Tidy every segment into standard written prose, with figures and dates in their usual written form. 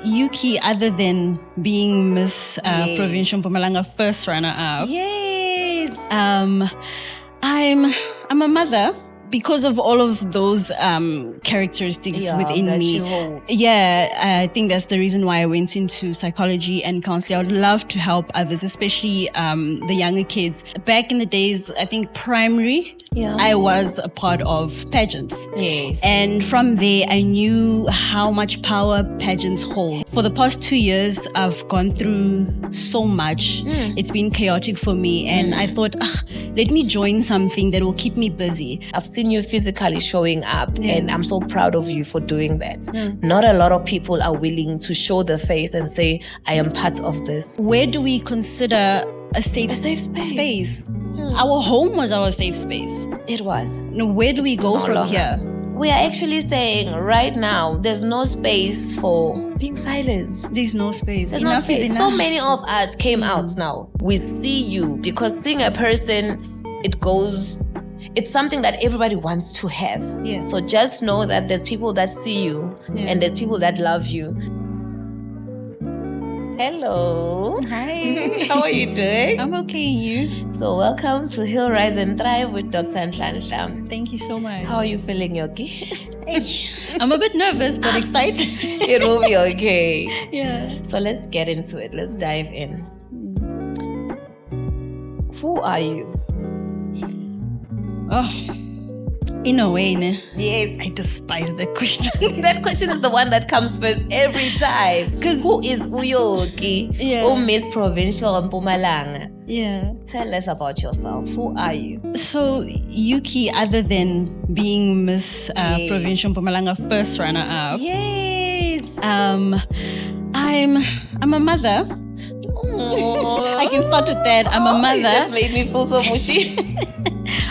Yuki, other than being Miss Provincial Mpumalanga first runner-up, Yes. I'm a mother. Because of all of those characteristics within me, I think that's the reason why I went into psychology and counseling. I would love to help others, especially the younger kids. Back in the days, I think primary, I was a part of pageants. Yes. And from there, I knew how much power pageants hold. For the past 2 years, I've gone through so much. It's been chaotic for me. And I thought, let me join something that will keep me busy. I've seen you physically showing up, and I'm so proud of you for doing that. Not a lot of people are willing to show their face and say, I am part of this. Where do we consider a safe space? Our home was our safe space. It was. Now, where do we go from here? We are actually saying right now, there's no space for being silent. There's no space. There's Enough no space. is enough. So many of us came out now. We see you, because seeing a person, it's something that everybody wants to have. Yeah. So just know that there's people that see you and there's people that love you. Hello. Hi. How are you doing? I'm okay, and you? So welcome to Heal, Rise and Thrive with Dr. Nhlanhla. Thank you so much. How are you feeling, Yuki? I'm a bit nervous, but excited. It will be okay. Yeah. So let's get into it. Let's dive in. Who are you? Oh, in a way, ne? Yes. I despise that question. That question is the one that comes first every time. Because who is Uyoki? Who Miss Provincial Mpumalanga? Yeah. Tell us about yourself. Who are you? So, Yuki, other than being Miss Provincial Mpumalanga first runner-up, yes. I'm a mother. I can start with that. I'm a mother. You just made me feel so mushy.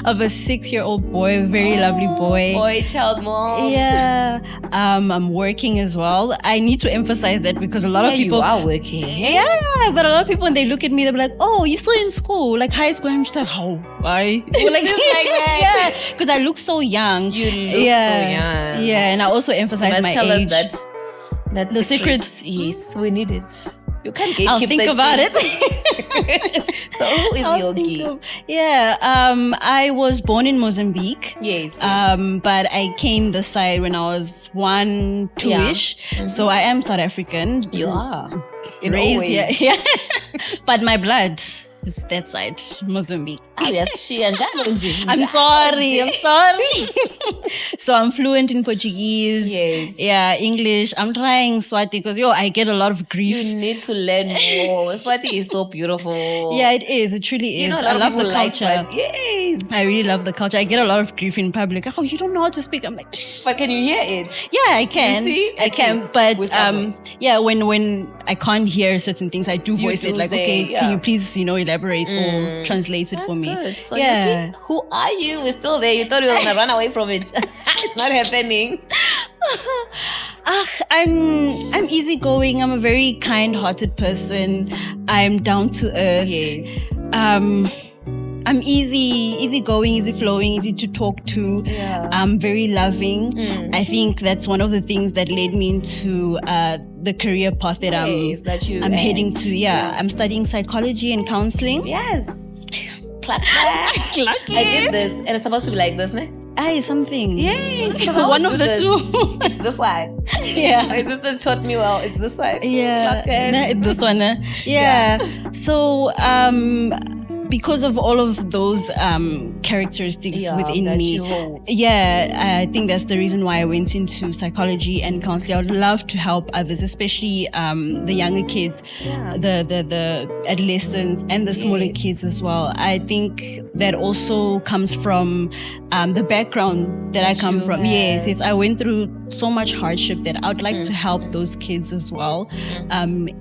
Of a 6-year-old boy, a very lovely boy. Boy, child, mom. Yeah. I'm working as well. I need to emphasize that because a lot of people... you are working. Yeah, but a lot of people, when they look at me, they'll be like, oh, you're still in school, like high school. I'm just like, how? Why? Like, like that. Yeah, because I look so young. You look so young. Yeah, and I also emphasize my tell age. Us that's the secrets. Yes, we need it. You can't gatekeep. I'll think about it. So who is Yogi? I was born in Mozambique. Yes. But I came this side when I was 1, 2-ish. Yeah. So I am South African. You are. Raised here. Yeah. But my blood is that side, Mozambique. I'm sorry. So I'm fluent in Portuguese. Yes. Yeah, English. I'm trying Swati because I get a lot of grief. You need to learn more. Swati is so beautiful. Yeah, it is. It truly is. I love the culture. Yes. I really love the culture. I get a lot of grief in public. Oh, you don't know how to speak. I'm like, shh. But can you hear it? Yeah, I can. You see? I can. But when I can't hear certain things, I do voice it. Like, say, okay, can you please, elaborate or translate it for me? Good. So yeah. Who are you? We're still there. You thought we were gonna run away from it. It's not happening. I'm easygoing. I'm a very kind-hearted person. I'm down to earth. Yes. I'm easygoing, easy-flowing, easy to talk to. Yeah. I'm very loving. I think that's one of the things that led me into the career path that I'm heading to. Yeah. I'm studying psychology and counseling. Yes. Clap that. I did this, and it's supposed to be like this, ne? Something. Yes. One of the two. It's this side. Yeah. My sisters taught me well. It's this side. Yeah. Clap This one. Yeah. So, because of all of those characteristics within me, I think that's the reason why I went into psychology and counseling. I would love to help others, especially the younger kids, the adolescents, and the smaller kids as well. I think that also comes from the background that I come from. Yes, I went through so much hardship that I would like to help those kids as well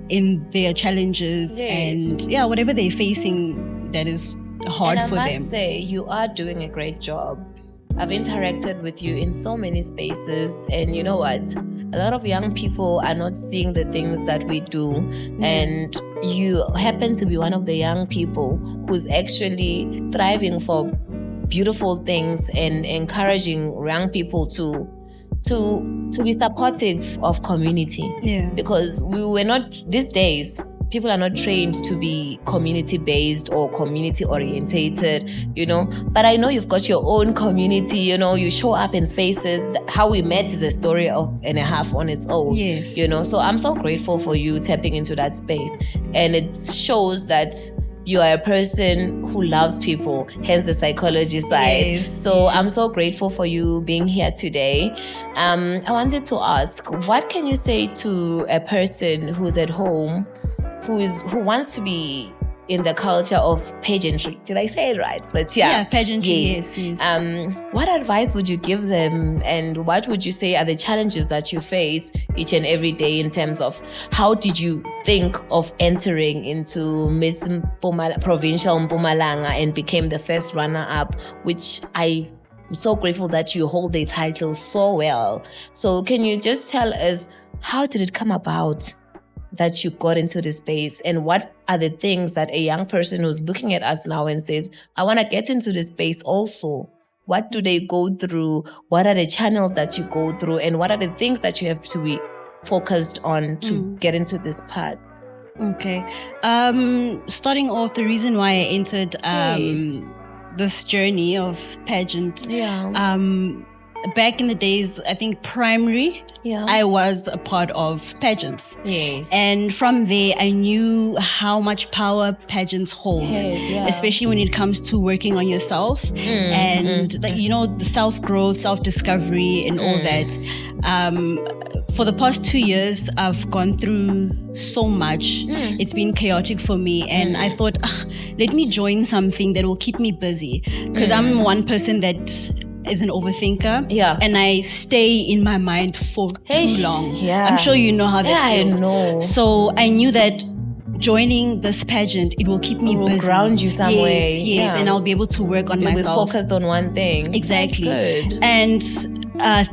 in their challenges and whatever they're facing that is hard for them. And I must say, you are doing a great job. I've interacted with you in so many spaces, and you know what? A lot of young people are not seeing the things that we do, and you happen to be one of the young people who's actually thriving for beautiful things and encouraging young people to to be supportive of community. Yeah. Because we were not, these days, people are not trained to be community-based or community-orientated, But I know you've got your own community, you show up in spaces. How we met is a story and a half on its own. Yes. So I'm so grateful for you tapping into that space. And it shows that you are a person who loves people, hence the psychology side. Yes. So I'm so grateful for you being here today. I wanted to ask, what can you say to a person who's at home, who wants to be in the culture of pageantry? Did I say it right? But yeah, pageantry. Yes. What advice would you give them, and what would you say are the challenges that you face each and every day in terms of how did you think of entering into Miss Provincial Mpumalanga and became the first runner-up, which I'm so grateful that you hold the title so well. So can you just tell us, how did it come about that you got into this space, and what are the things that a young person who's looking at us now and says, I want to get into this space also? What do they go through? What are the channels that you go through? And what are the things that you have to be focused on to get into this path? Okay. Starting off, the reason why I entered this journey of pageant. Back in the days, I think primary, I was a part of pageants. Yes. And from there, I knew how much power pageants hold, especially when it comes to working on yourself and the self-growth, self-discovery and all that. For the past 2 years, I've gone through so much. It's been chaotic for me. And I thought, let me join something that will keep me busy. Because I'm one person that is an overthinker, and I stay in my mind for too long. I'm sure you know how that feels. I know. So I knew that joining this pageant, it will keep me busy. Ground you some way. Yes, and I'll be able to work on myself. You'll be focused on one thing. Exactly. That's good. And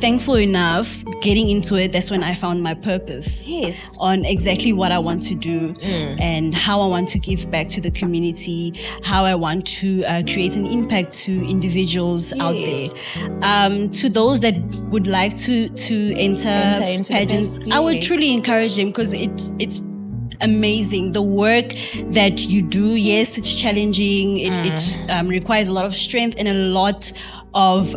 thankful enough, getting into it, that's when I found my purpose. Yes. On exactly what I want to do and how I want to give back to the community, how I want to create an impact to individuals out there. To those that would like to enter into pageants, I would truly encourage them, because it's amazing. The work that you do, yes, it's challenging. It requires a lot of strength and a lot of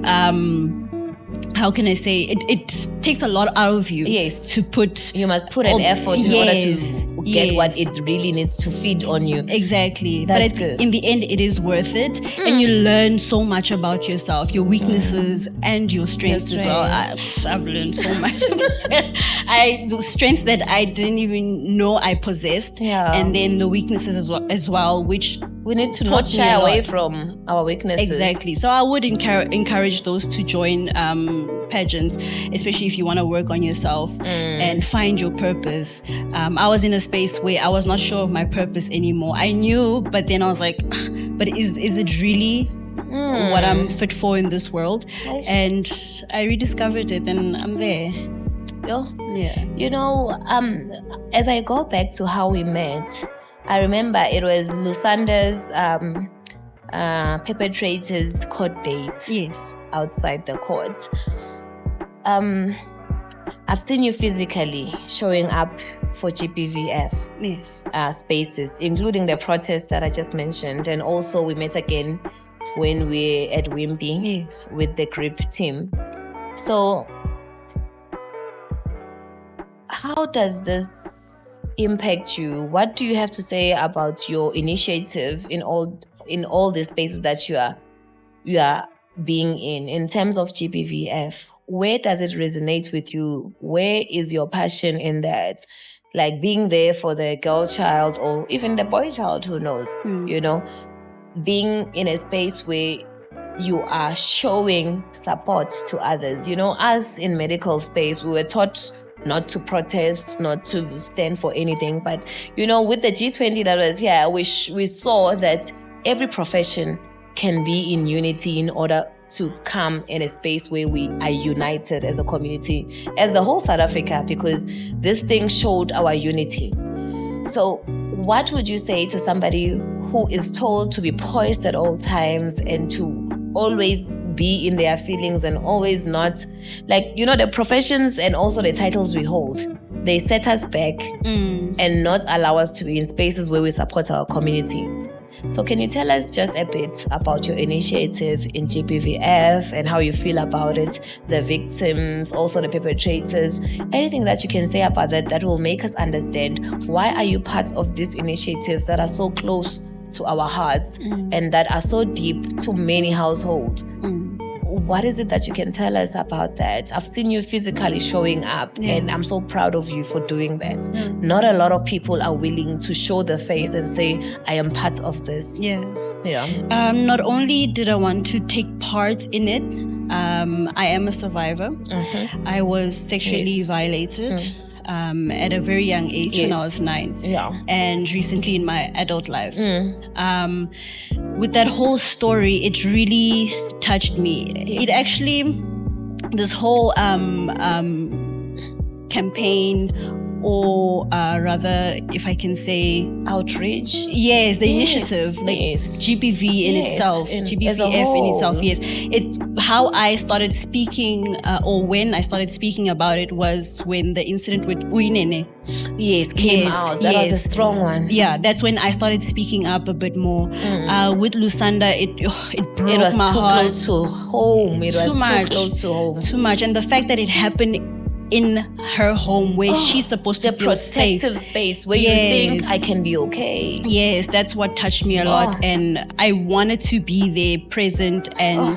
how can I say, it takes a lot out of you. Yes. You must put an effort in order to get what it really needs to feed on you. Exactly. That's good. In the end, it is worth it. And you learn so much about yourself, your weaknesses and your strengths as well. I've learned so much. Strengths that I didn't even know I possessed. And then the weaknesses as well, which we need to not shy away from our weaknesses. Exactly. So I would encourage those to join pageants, especially if you want to work on yourself and find your purpose. I was in a space where I was not sure of my purpose anymore. I knew, but then I was like, but is it really what I'm fit for in this world? And I rediscovered it, and I'm there. As I go back to how we met, I remember it was Lusanda's perpetrator's court date. Yes. Outside the court. I've seen you physically showing up for GBVF. Yes. Spaces, including the protest that I just mentioned. And also we met again when we were at Wimpy with the grip team. So how does this impact you? What do you have to say about your initiative in all the spaces that you are being in terms of GBVF? Where does it resonate with you? Where is your passion in that? Like being there for the girl child or even the boy child, who knows, being in a space where you are showing support to others. Us in medical space, we were taught not to protest, not to stand for anything. But, with the G20 that was here, we saw that every profession can be in unity in order to come in a space where we are united as a community, as the whole South Africa, because this thing showed our unity. So what would you say to somebody who is told to be poised at all times and to always be in their feelings and always not, like, the professions and also the titles we hold, they set us back and not allow us to be in spaces where we support our community. So can you tell us just a bit about your initiative in GBVF and how you feel about it, the victims, also the perpetrators, anything that you can say about that will make us understand why are you part of these initiatives that are so close to our hearts and that are so deep to many households. What is it that you can tell us about that? I've seen you physically showing up and I'm so proud of you for doing that. Not a lot of people are willing to show their face and say, I am part of this. Not only did I want to take part in it, I am a survivor. I was sexually violated at a very young age when I was 9. And recently in my adult life. With that whole story, it really touched me. It actually, this whole campaign, or rather, if I can say, outreach. Yes, the initiative, like GBV in itself, GBVF in itself. Yes, it's how I started speaking, or when I started speaking about it was when the incident with Uinene. Came out. That was a strong one. Yeah, that's when I started speaking up a bit more. With Lusanda, it broke my heart. It was too close to home. It was too close to home. Too much, and the fact that it happened in her home where she's supposed to feel safe. The protective space where you think I can be okay. Yes, that's what touched me a lot. And I wanted to be there present and,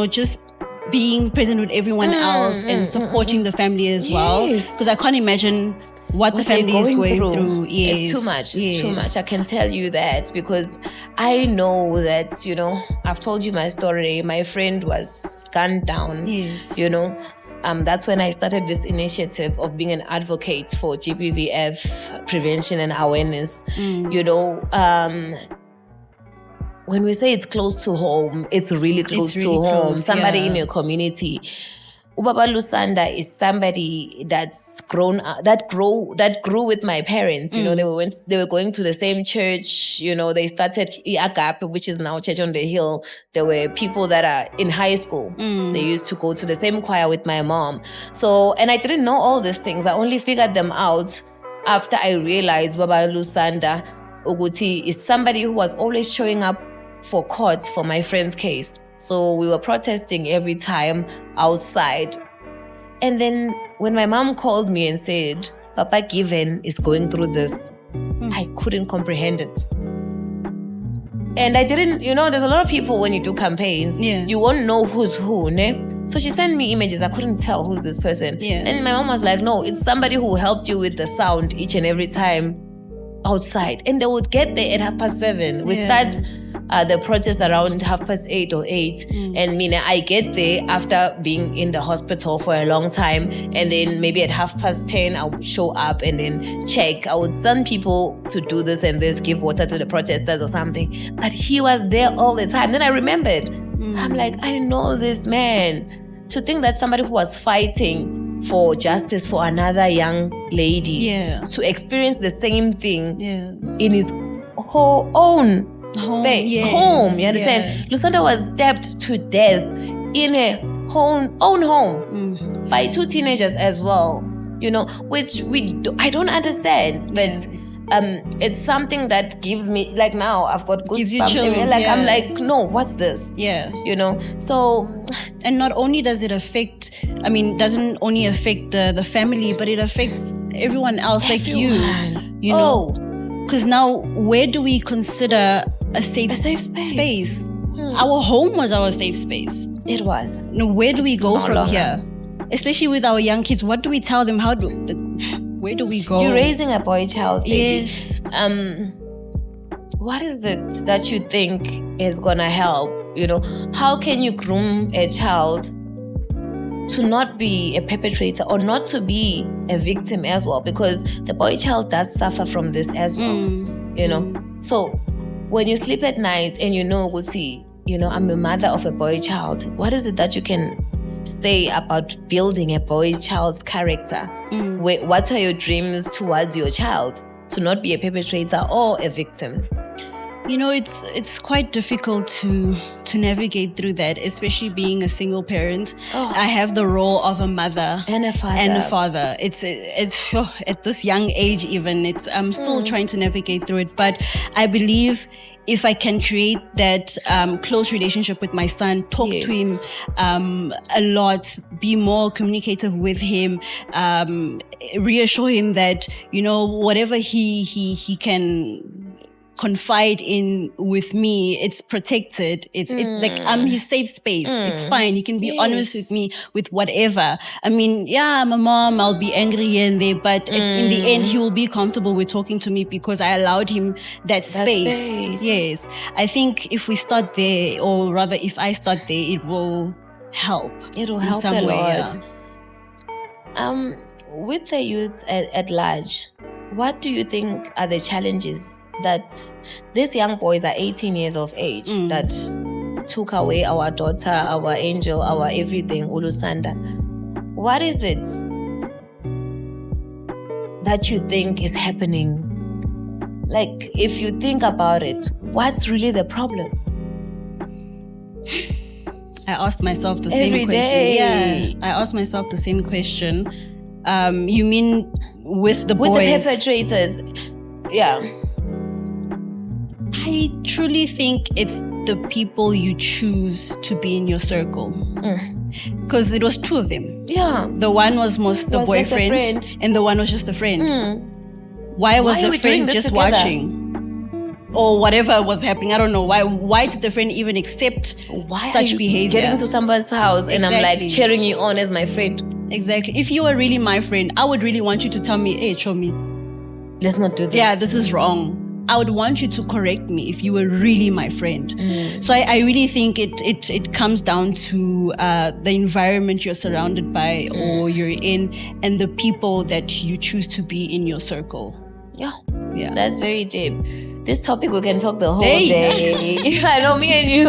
just being present with everyone else and supporting the family as well. Because I can't imagine what the family is going through. It's too much. It's too much. I can tell you that because I know that, I've told you my story. My friend was gunned down. That's when I started this initiative of being an advocate for GBVF prevention and awareness. When we say it's close to home, it's really close to home. Somebody in your community. Ubaba Lusanda is somebody that's grown up, that grew with my parents. They were going to the same church. They started Agape, which is now Church on the Hill. There were people that are in high school. They used to go to the same choir with my mom. So, and I didn't know all these things. I only figured them out after I realized Baba Lusanda Uguti is somebody who was always showing up for court for my friend's case. So we were protesting every time outside. And then when my mom called me and said, Papa Given is going through this, I couldn't comprehend it. And I didn't, there's a lot of people when you do campaigns, you won't know who's who, ne? So she sent me images. I couldn't tell who's this person. And my mom was like, no, it's somebody who helped you with the sound each and every time outside. And they would get there at 7:30. We start the protest around 8:30 or 8. And I get there after being in the hospital for a long time. And then maybe at 10:30, I would show up and then check. I would send people to do this and this, give water to the protesters or something. But he was there all the time. Then I remembered. I'm like, I know this man. To think that somebody who was fighting for justice for another young lady to experience the same thing in his own space, home, you understand? Lusanda was stabbed to death in her own home by 2 teenagers as well, which I don't understand, but it's something that gives me, like, now I've got goosebumps. I'm like, no, what's this? So, and not only does it affect, doesn't only affect the family, but it affects everyone else, like you know. Because now, where do we consider a safe space? Our home was our safe space. It was. Where do we go from here? Especially with our young kids, what do we tell them? Where do we go? You're raising a boy child, baby. Yes. What is it that you think is gonna help? How can you groom a child to not be a perpetrator or not to be a victim as well? Because the boy child does suffer from this as well. So when you sleep at night and I'm a mother of a boy child, what is it that you can say about building a boy child's character? What are your dreams towards your child to not be a perpetrator or a victim? It's quite difficult to navigate through that, especially being a single parent. I have the role of a mother and a father. It's at this young age, even I'm still trying to navigate through it. But I believe if I can create that close relationship with my son, talk to him a lot, be more communicative with him, reassure him that whatever he can confide in with me, it's protected. It's like I'm his safe space. It's fine. He can be honest with me with whatever. I mean, yeah, I'm a mom. I'll be angry here and there, but in the end, he will be comfortable with talking to me because I allowed him that space. Yes. I think if we start there, or rather if I start there, it will help. It'll help a lot. Yeah. With the youth at large, what do you think are the challenges that these young boys are 18 years of age that took away our daughter, our angel, our everything, Ulusanda? What is it that you think is happening? Like, if you think about it, what's really the problem? I asked myself the same question. Yeah, I asked myself the same question. You mean with the boys? With the perpetrators. Yeah. I truly think it's the people you choose to be in your circle. Because it was two of them. Yeah. The one was the boyfriend, and the one was just a friend. Why was the friend just watching? Or whatever was happening, I don't know. Why did the friend even accept such behavior? Getting to somebody's house and I'm like cheering you on as my friend. Exactly. If you were really my friend, I would really want you to tell me, hey, show me. Let's not do this. Yeah, this is wrong. I would want you to correct me if you were really my friend. So I really think it comes down to the environment you're surrounded by or you're in, and the people that you choose to be in your circle. Yeah. That's very deep. This topic we can talk the whole day. I know me and you,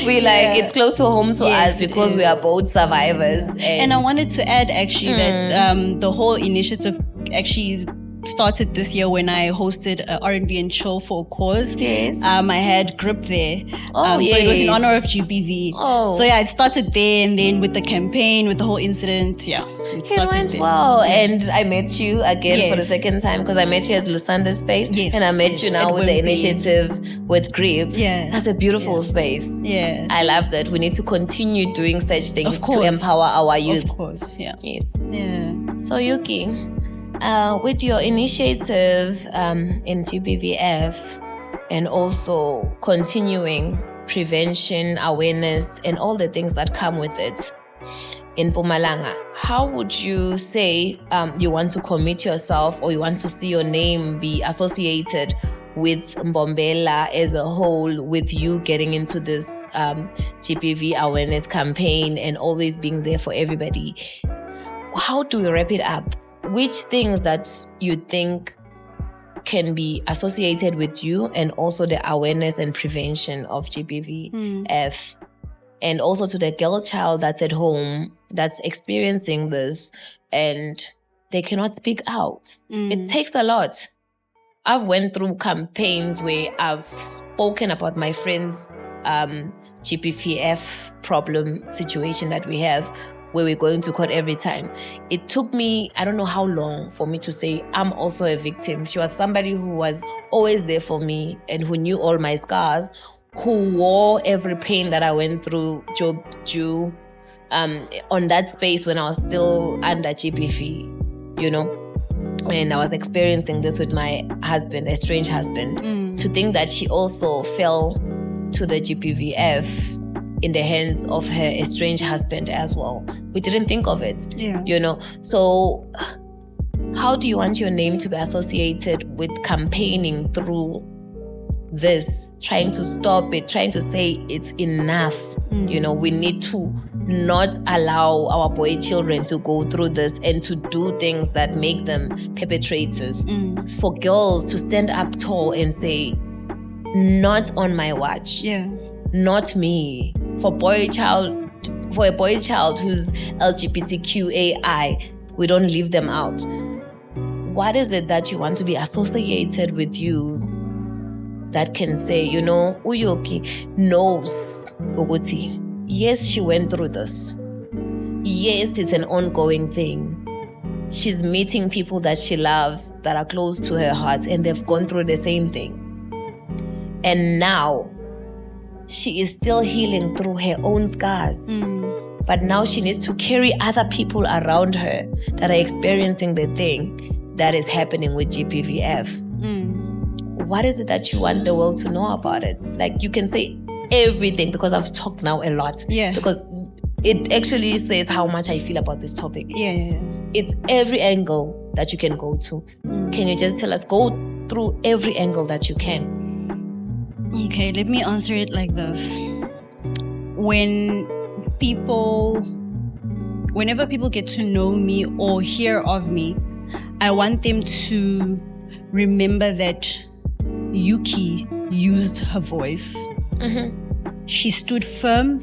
we like it's close to home to us because we are both survivors. And I wanted to add actually that the whole initiative actually started this year when I hosted R&B and Chill for a Cause. Yes. I had Grip there. So it was in honor of GBV. So yeah, it started there, and then with the campaign, with the whole incident, it started went there. well. And I met you again for the second time because I met you at Lusanda's space. And I met you now with the initiative with Grip. That's a beautiful space. I love that. We need to continue doing such things to empower our youth. Of course, Yes. So Yuki, with your initiative in GBVF and also continuing prevention, awareness, and all the things that come with it in Mpumalanga, how would you say you want to commit yourself or you want to see your name be associated with Mbombela as a whole, with you getting into this GBV awareness campaign and always being there for everybody? How do we wrap it up? Which things that you think can be associated with you and also the awareness and prevention of GBVF? And also to the girl child that's at home, that's experiencing this and they cannot speak out. It takes a lot. I've went through campaigns where I've spoken about my friend's GBVF problem situation that we have, where we're going to court every time. It took me, I don't know how long, for me to say, I'm also a victim. She was somebody who was always there for me and who knew all my scars, who wore every pain that I went through, on that space when I was still under GBV, and I was experiencing this with my husband, estranged husband, to think that she also fell to the GBVF in the hands of her estranged husband as well. We didn't think of it, So how do you want your name to be associated with campaigning through this, trying to stop it, trying to say it's enough? We need to not allow our boy children to go through this and to do things that make them perpetrators. For girls to stand up tall and say, not on my watch. Not me. For a boy child who's LGBTQAI, we don't leave them out. What is it that you want to be associated with you that can say, you know, Yuki knows ukuthi, yes, she went through this. Yes, it's an ongoing thing. She's meeting people that she loves, that are close to her heart, and they've gone through the same thing. And now, she is still healing through her own scars. But now she needs to carry other people around her that are experiencing the thing that is happening with GBVF. What is it that you want the world to know about it? Like, you can say everything, because I've talked now a lot. Yeah. Because it actually says how much I feel about this topic. Yeah. It's every angle that you can go to. Can you just tell us, go through every angle that you can? Okay, let me answer it like this. Whenever people get to know me or hear of me, I want them to remember that Yuki used her voice. She stood firm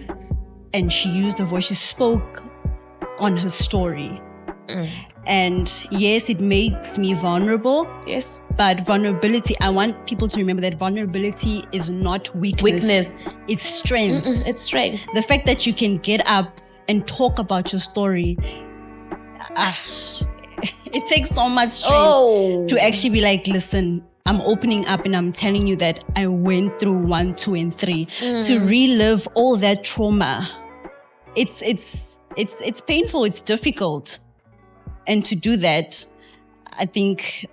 and she used her voice. She spoke on her story. And yes, it makes me vulnerable. Yes. But vulnerability, I want people to remember that vulnerability is not weakness. It's strength. It's strength. The fact that you can get up and talk about your story, it takes so much strength to actually be like, listen, I'm opening up and I'm telling you that I went through 1, 2, and 3 to relive all that trauma. It's painful. It's difficult. And to do that, I think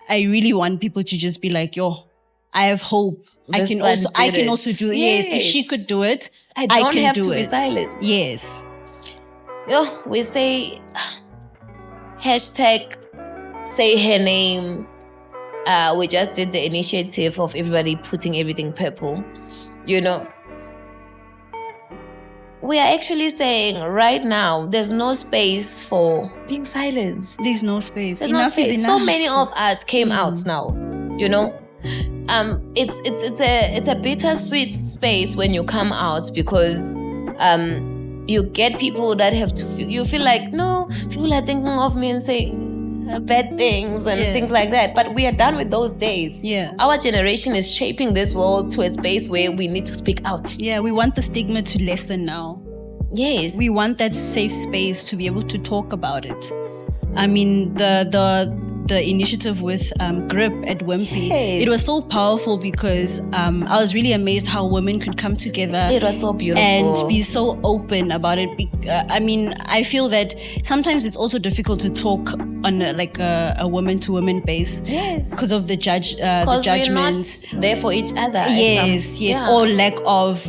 I really want people to just be like, yo, I have hope. I can also do it. Yes, if she could do it, I can have do to it. Be silent. Yes. Yo, we say hashtag say her name. We just did the initiative of everybody putting everything purple. You know, we are actually saying right now, there's no space for being silent. There's no space. There's no space. So many of us came out now, you know. It's a bittersweet space when you come out, because you get people that have to feel, you feel like, no, people are thinking of me and saying bad things and things like that. But we are done with those days. Yeah. Our generation is shaping this world to a space where we need to speak out. Yeah, we want the stigma to lessen now. Yes. We want that safe space to be able to talk about it. I mean, the initiative with GRIP at Wimpy, it was so powerful because I was really amazed how women could come together. It was so beautiful. And be so open about it. I mean, I feel that sometimes it's also difficult to talk on a woman-to-woman base. Yes. Because of the judgment. We're not there for each other. Yes. Or lack of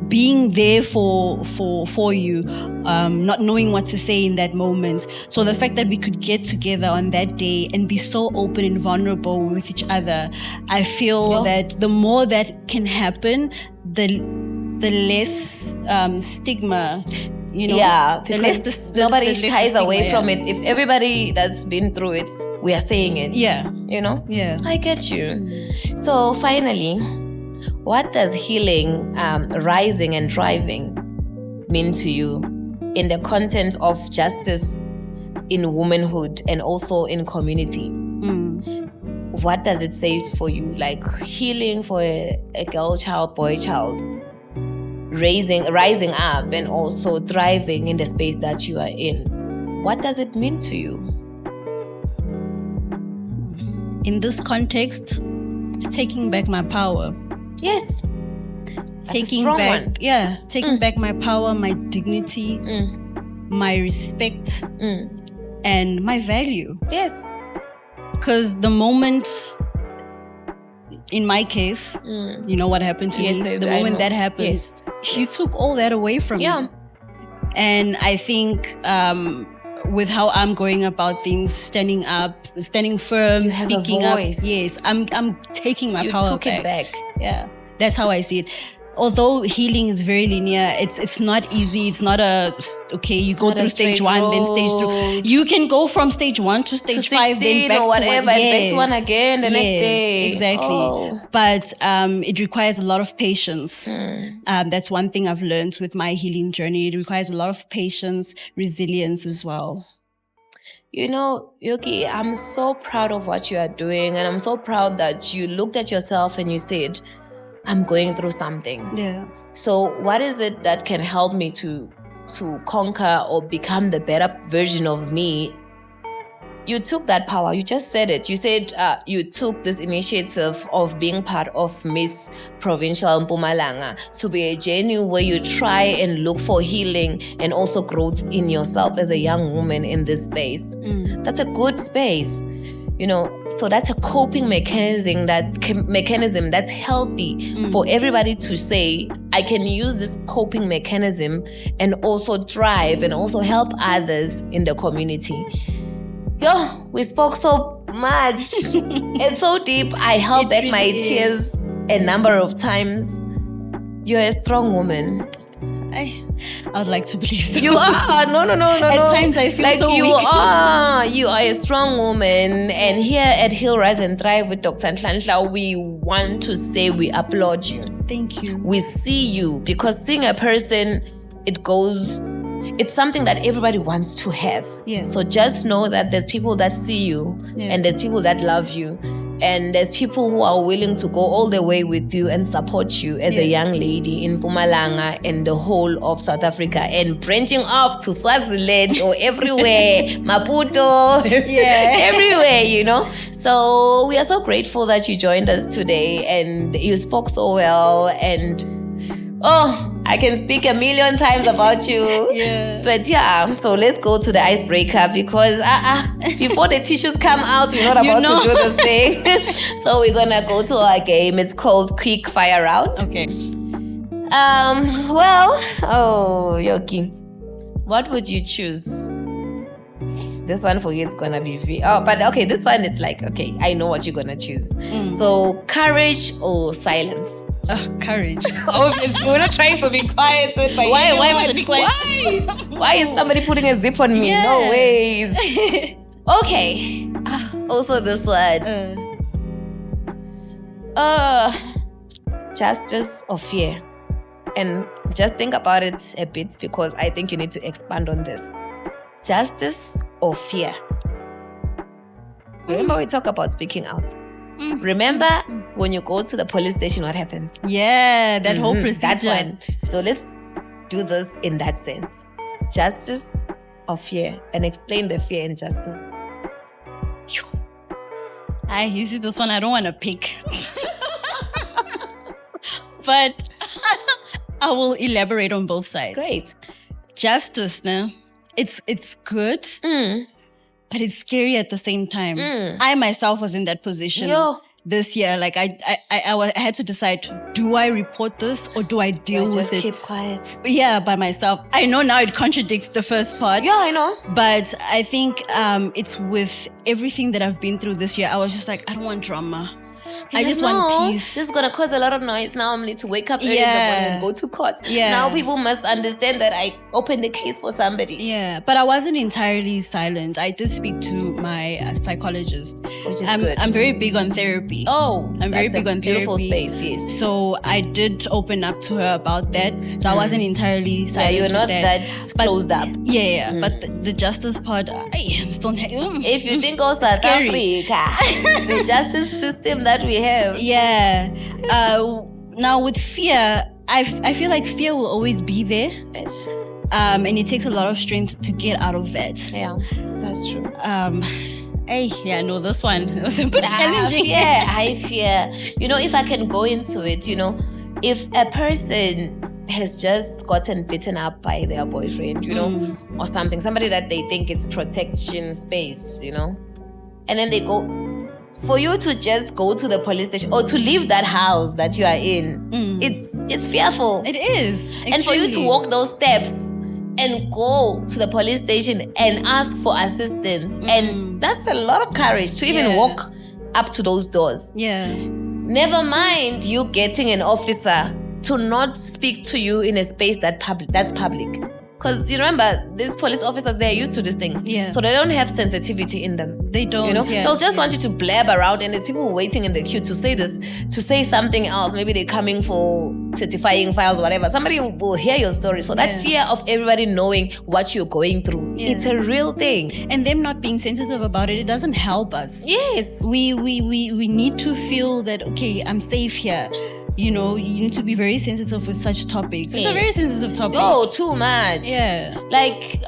being there for you, not knowing what to say in that moment. So the fact that we could get together on that day and be so open and vulnerable with each other, I feel that the more that can happen, the less stigma, you know. Yeah, because nobody shies away from it. If everybody that's been through it, we are saying it. Yeah. You know? Yeah. I get you. So finally, what does healing, rising and thriving mean to you in the content of justice in womanhood and also in community? What does it say for you? Like healing for a girl child, boy child, rising up and also thriving in the space that you are in. What does it mean to you? In this context, it's taking back my power. Yes. Taking back my power, my dignity, my respect, and my value. Yes. Because the moment, in my case, you know what happened to me? Baby, the moment that happens, you took all that away from me. And I think with how I'm going about things, standing up, standing firm, you have speaking a up. voice. Yes, I'm taking my power back. You took it back. Yeah, that's how I see it. Although healing is very linear, it's not easy. It's not you go through stage 1, then stage 2. You can go from stage 1 to stage 5, then back or whatever, to 1. And back to 1 again the next day. Exactly. But it requires a lot of patience. That's one thing I've learned with my healing journey. It requires a lot of patience, resilience as well. You know, Yuki, I'm so proud of what you are doing, and I'm so proud that you looked at yourself and you said, I'm going through something. Yeah. So what is it that can help me to conquer or become the better version of me? You took that power. You just said it. You said you took this initiative of being part of Miss Provincial Mpumalanga to be a journey where you try and look for healing and also growth in yourself as a young woman in this space. That's a good space. You know, so that's a coping mechanism that's healthy for everybody to say, I can use this coping mechanism and also thrive and also help others in the community. Yo, we spoke so much. It's so deep. I held back my tears a number of times. You're a strong woman. I would like to believe so. You are. No. At times I feel like so you weak. You are a strong woman. And here at Heal, Rise and Thrive with Dr. Nhlanhla, we want to say we applaud you. Thank you. We see you, because seeing a person, it's something that everybody wants to have. Yeah. So just know that there's people that see you, and there's people that love you, and there's people who are willing to go all the way with you and support you as a young lady in Mpumalanga and the whole of South Africa, and branching off to Swaziland or everywhere, Maputo, everywhere, you know. So we are so grateful that you joined us today, and you spoke so well, and I can speak a million times about you. But so let's go to the icebreaker, because before the tissues come out, we're not about to do this thing. So we're gonna go to our game. It's called Quick Fire Round. Okay. Yuki, what would you choose? This one for you, it's gonna be but okay, this one, it's like, okay, I know what you're gonna choose. So courage or silence? Courage. Obviously, we're not trying to be quiet. Why must it be quiet? Why is somebody putting a zip on me? No ways. Okay. Also this one. Justice or fear? And just think about it a bit, because I think you need to expand on this. Justice or fear? Remember we talk about speaking out. Remember when you go to the police station, what happens? Yeah, that whole procedure. That one. So let's do this in that sense. Justice or fear? And explain the fear and justice. You see this one, I don't want to pick. But I will elaborate on both sides. Great. Justice, no? It's good. But it's scary at the same time. I myself was in that position this year. Like I had to decide, do I report this or do I deal with it? Just keep quiet. Yeah, by myself. I know now it contradicts the first part. Yeah, I know. But I think it's with everything that I've been through this year, I was just like, I don't want drama. I just want peace. This is going to cause a lot of noise. Now I'm need to wake up early in the morning and go to court. Now people must understand that I opened the case for somebody. Yeah, but I wasn't entirely silent. I did speak to my psychologist. Which is good. I'm very big on therapy. I'm very big on beautiful therapy. Space, yes. So I did open up to her about that. So I wasn't entirely silent. Yeah, you're not that closed up. Yeah. But the justice part, I'm still... If you think of South Africa, the justice system that we have. Yeah. Now with fear, I feel like fear will always be there. And it takes a lot of strength to get out of that. Yeah, that's true. This one was a bit challenging. I fear. You know, if I can go into it, you know, if a person has just gotten beaten up by their boyfriend, you know, or somebody that they think it's protection space, you know, and then they go, for you to just go to the police station or to leave that house that you are in, it's fearful. It is. Extremely. And for you to walk those steps and go to the police station and ask for assistance, and that's a lot of courage to even walk up to those doors. Yeah. Never mind you getting an officer to not speak to you in a space that's public. Because you remember, these police officers, they're used to these things. Yeah. So they don't have sensitivity in them. They don't. You know, yeah. they'll just want you to blab around, and there's people waiting in the queue to say this, to say something else. Maybe they're coming for certifying files, whatever. Somebody will hear your story. So that fear of everybody knowing what you're going through, it's a real thing. And them not being sensitive about it doesn't help us. Yes. We need to feel that, okay, I'm safe here. You know, you need to be very sensitive with such topics. It's a very sensitive topic. Oh, too much. Yeah. Like,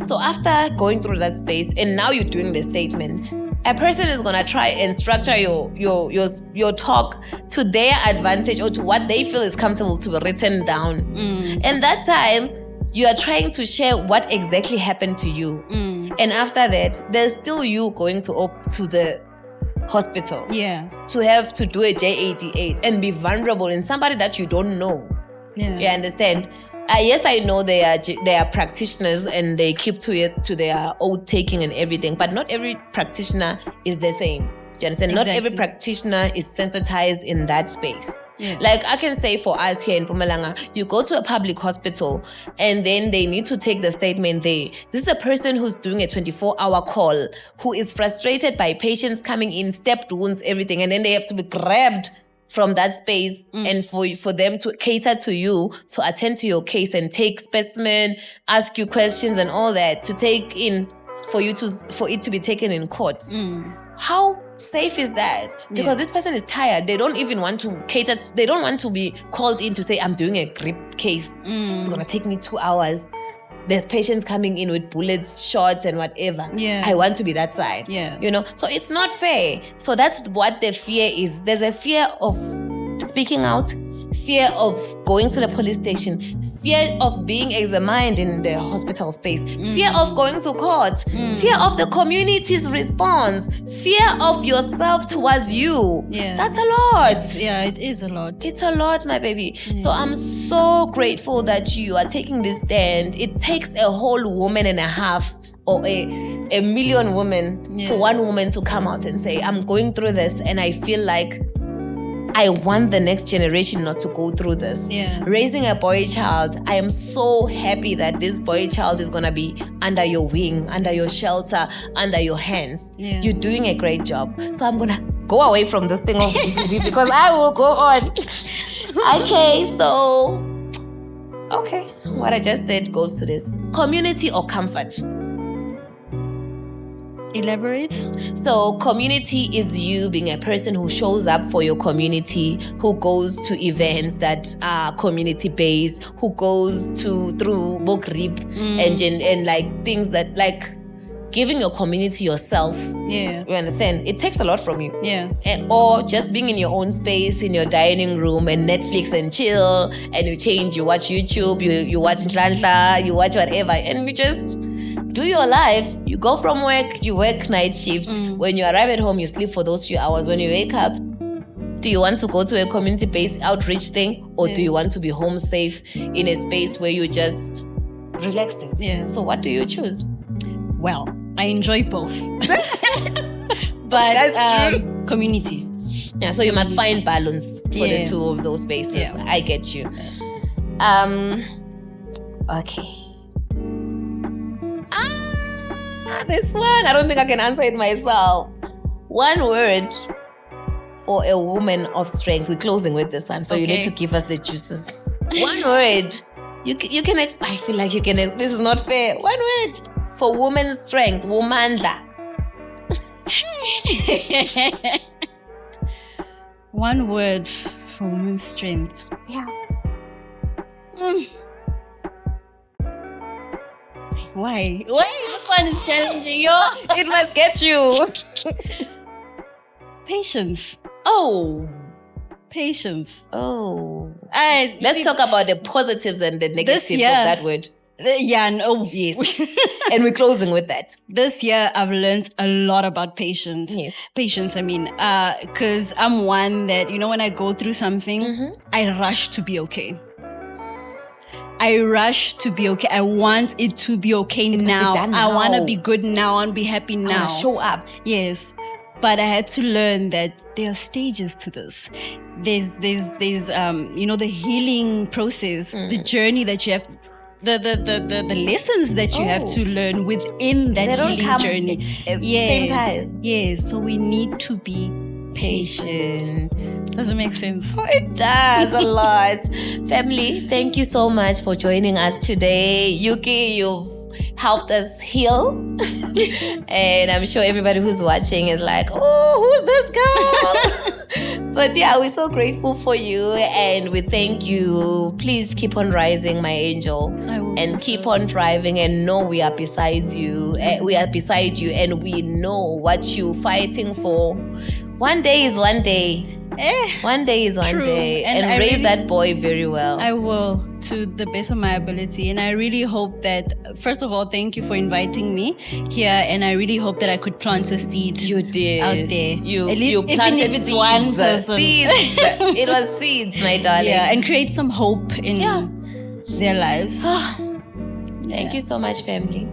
so after going through that space and now you're doing the statement, a person is gonna try and structure your talk to their advantage or to what they feel is comfortable to be written down. And that time, you are trying to share what exactly happened to you. And after that, there's still you going to the hospital. Yeah. To have to do a J88 and be vulnerable in somebody that you don't know. Yeah. You understand? Yes, I know they are practitioners and they keep to it, to their oath taking and everything, but not every practitioner is the same. Do you understand? Exactly. Not every practitioner is sensitized in that space. Yeah. Like I can say for us here in Mpumalanga, you go to a public hospital and then they need to take the statement there. This is a person who's doing a 24-hour call, who is frustrated by patients coming in, stepped wounds, everything, and then they have to be grabbed from that space and for them to cater to you, to attend to your case and take specimen, ask you questions and all that, to take in for it to be taken in court. How safe is that? Because this person is tired. They don't even want to cater they don't want to be called in to say, I'm doing a grip case. It's gonna take me 2 hours. There's patients coming in with bullets, shots, and whatever. Yeah. I want to be that side. Yeah. You know? So it's not fair. So that's what the fear is. There's a fear of speaking out, fear of going to the police station, fear of being examined in the hospital space, fear of going to court, fear of the community's response, fear of yourself towards you. Yeah. That's a lot. It is a lot. It's a lot, my baby. So I'm so grateful that you are taking this stand. It takes a whole woman and a half or a million women for one woman to come out and say, I'm going through this and I feel like I want the next generation not to go through this. Yeah. Raising a boy child, I am so happy that this boy child is going to be under your wing, under your shelter, under your hands. Yeah. You're doing a great job. So I'm going to go away from this thing of GBV because I will go on. Okay, so, what I just said goes to this. Community or comfort? Elaborate. So community is you being a person who shows up for your community, who goes to events that are community based, who goes through book reap and like things that like giving your community yourself. Yeah. You understand? It takes a lot from you. Yeah. Or just being in your own space, in your dining room and Netflix and chill and you watch YouTube, you watch Nhlanhla, you watch whatever and you just do your life. You go from work, you work night shift. When you arrive at home, you sleep for those few hours. When you wake up, do you want to go to a community-based outreach thing or do you want to be home safe in a space where you're just relaxing? Yeah. So what do you choose? Well, I enjoy both. But That's true. Community. Yeah, so you must find balance for the two of those spaces. Yeah. I get you. Okay. This one, I don't think I can answer it myself. One word for a woman of strength. We're closing with this one, so you need to give us the juices. One word. You can I feel like you can. This is not fair. One word for woman's strength. Nhlanhla. One word for woman's strength. Yeah. Why? This one is challenging, yo. It must get you. Patience. Oh. Patience. Oh. Let's talk about the positives and the negatives of that word. Yes. And we're closing with that. This year, I've learned a lot about patience. Yes. Patience, because I'm one that, when I go through something, I rush to be okay. I rush to be okay. I want it to be okay now. I want to be good now. I want to be happy now. I want to show up. Yes. But I had to learn that there are stages to this. There's the healing process, the journey that you have the lessons that you have to learn within that healing journey. Same time. Yes. So we need to be patient. Does it make sense? Oh, it does a lot. Family, thank you so much for joining us today. Yuki, you've helped us heal. And I'm sure everybody who's watching is like, oh, who's this girl? But yeah, we're so grateful for you and we thank you. Please keep on rising, my angel. And keep on driving and know we are beside you. We are beside you and we know what you're fighting for. One day is one day. One day is one day. And raise that boy very well. I will, to the best of my ability. And I really hope that, first of all, thank you for inviting me here. And I really hope that I could plant a seed. You did. Out there. You planted even if it's one person. Seeds. It was seeds, my darling. Yeah, and create some hope in their lives. Thank you so much, family.